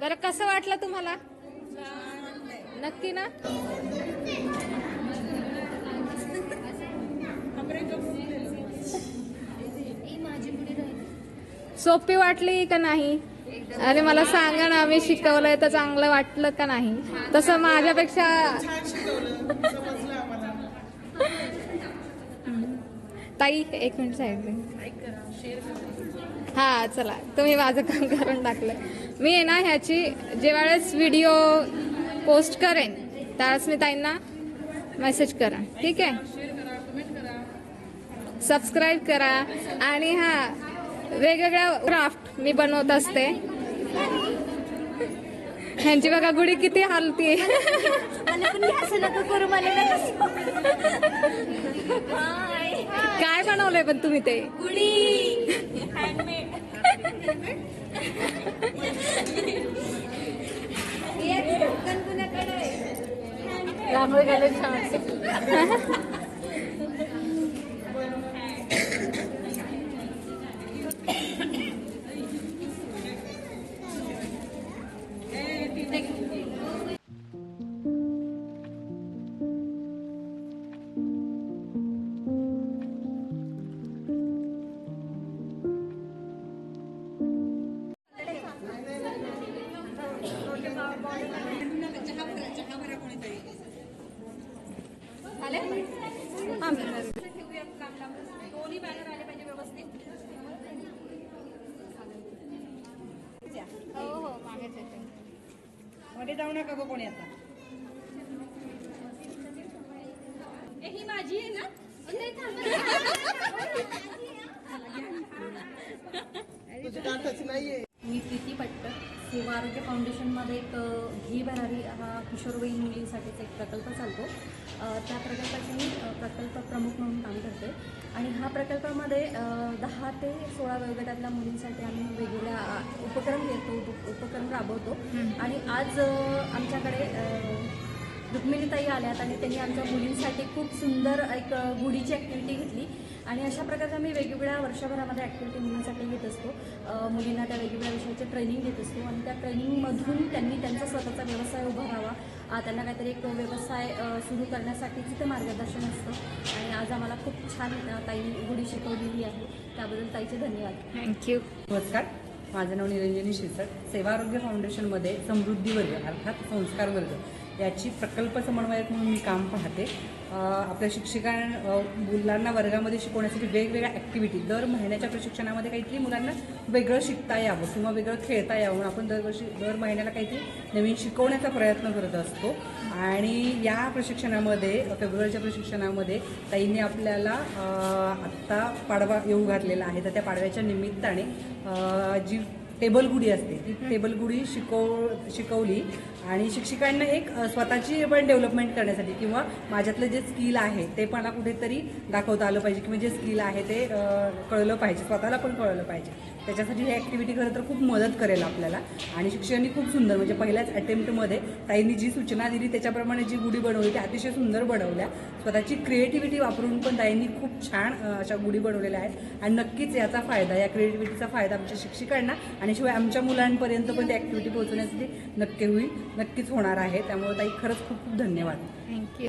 बरं कसं वाटलं तुम्हाला? नक्की ना? सोपी वाटली का नाही? अरे मला सांगा ना, मी शिकवलंय तर चांगलं वाटलं का नाही? तसं माझ्यापेक्षा ताई एक मिनिट साईड. हा चला, तुम्ही माझं काम करून टाकलं. मी आहे ना ह्याची जेव्हा वेळेस व्हिडिओ पोस्ट करेन त्यावेळेस मी ताईंना मेसेज करा, ठीक आहे? सबस्क्राईब करा. आणि हा वेगवेगळ्या क्राफ्ट मी बनवत असते. ह्यांची बघा गुढी किती हलती. काय बनवलंय पण तुम्ही ते? गुढी हँडमेड. रांगोळी घालून छान. दोन्ही बॅनर आले पाहिजे व्यवस्थित. हो हो मागेच येते. मध्ये जाऊ नका गो कोणी आता. ही माझी आहे ना? मी प्रीती पट्टक, सेवा आरोग्य फाउंडेशनमध्ये एक घी भरारी हा किशोरवयीन मुलींसाठीचा एक प्रकल्प चालतो. त्या प्रकल्पाचे मी प्रकल्प प्रमुख म्हणून काम करते. आणि हा प्रकल्पामध्ये 10 ते 16 वयोगटातल्या मुलींसाठी आम्ही वेगवेगळ्या उपक्रम राबवतो. आणि आज आमच्याकडे रुक्मिणीताई आल्यात आणि त्यांनी आमच्या मुलींसाठी खूप सुंदर एक गुढीची ॲक्टिव्हिटी घेतली. आणि अशा प्रकारे आम्ही वेगवेगळ्या वर्षभरामध्ये ॲक्टिव्हिटी मुलींसाठी घेत असतो. मुलींना त्या वेगवेगळ्या विषयाचे ट्रेनिंग देत असतो. आणि त्या ट्रेनिंगमधून त्यांनी त्यांचा स्वतःचा व्यवसाय उभारावा, त्यांना काहीतरी एक व्यवसाय सुरू करण्यासाठी तिथे मार्गदर्शन असतं. आणि आज आम्हाला खूप छान ताई गुढी शिकवलेली आहे, त्याबद्दल ताईचे धन्यवाद. थँक्यू. नमस्कार, माझं नाव निरंजनी शिरसट. सेवा आरोग्य फाउंडेशनमध्ये समृद्धी वर्ग अर्थात संस्कार वर्ग याची प्रकल्प समन्वयक म्हणून मी काम पाहते. आपल्या शिक्षिका मुलांना वर्गामध्ये शिकवण्यासाठी वेगवेगळ्या ॲक्टिव्हिटी दर महिन्याच्या प्रशिक्षणामध्ये काहीतरी मुलांना वेगळं शिकता यावं किंवा वेगळं खेळता यावं आपण दर महिन्याला काहीतरी नवीन शिकवण्याचा प्रयत्न करत असतो. आणि या प्रशिक्षणामध्ये फेब्रुवारीच्या प्रशिक्षणामध्ये ताईंनी आपल्याला आत्ता पाडवा येऊ घातलेला आहे. तर त्या पाडव्याच्या निमित्ताने जी टेबल गुडी असते ती टेबल गुडी शिकवली आणि शिक्षिकांना एक स्वतःची पण डेव्हलपमेंट करण्यासाठी किंवा माझ्यातलं जे स्किल आहे ते मला कुठेतरी दाखवता आलं पाहिजे किंवा जे स्किल आहे ते कळलं पाहिजे, स्वतःला पण कळलं पाहिजे. त्याच्यासाठी ही ॲक्टिव्हिटी खरं तर खूप मदत करेल आपल्याला. आणि शिक्षकांनी खूप सुंदर म्हणजे पहिल्याच अटेम्प्टमध्ये ताईंनी जी सूचना दिली त्याच्याप्रमाणे जी गुढी बनवली ती अतिशय सुंदर बनवल्या. स्वतःची क्रिएटिव्हिटी वापरून पण ताईंनी खूप छान अशा गुढी बनवलेल्या आहेत. आणि नक्कीच याचा फायदा, या क्रिएटिव्हिटीचा फायदा आमच्या शिक्षकांना आणि शिवाय आमच्या मुलांपर्यंत पण ती ॲक्टिव्हिटी पोहोचवण्यासाठी नक्कीच होणार आहे. त्यामुळे ताई खरंच खूप खूप धन्यवाद. थँक्यू.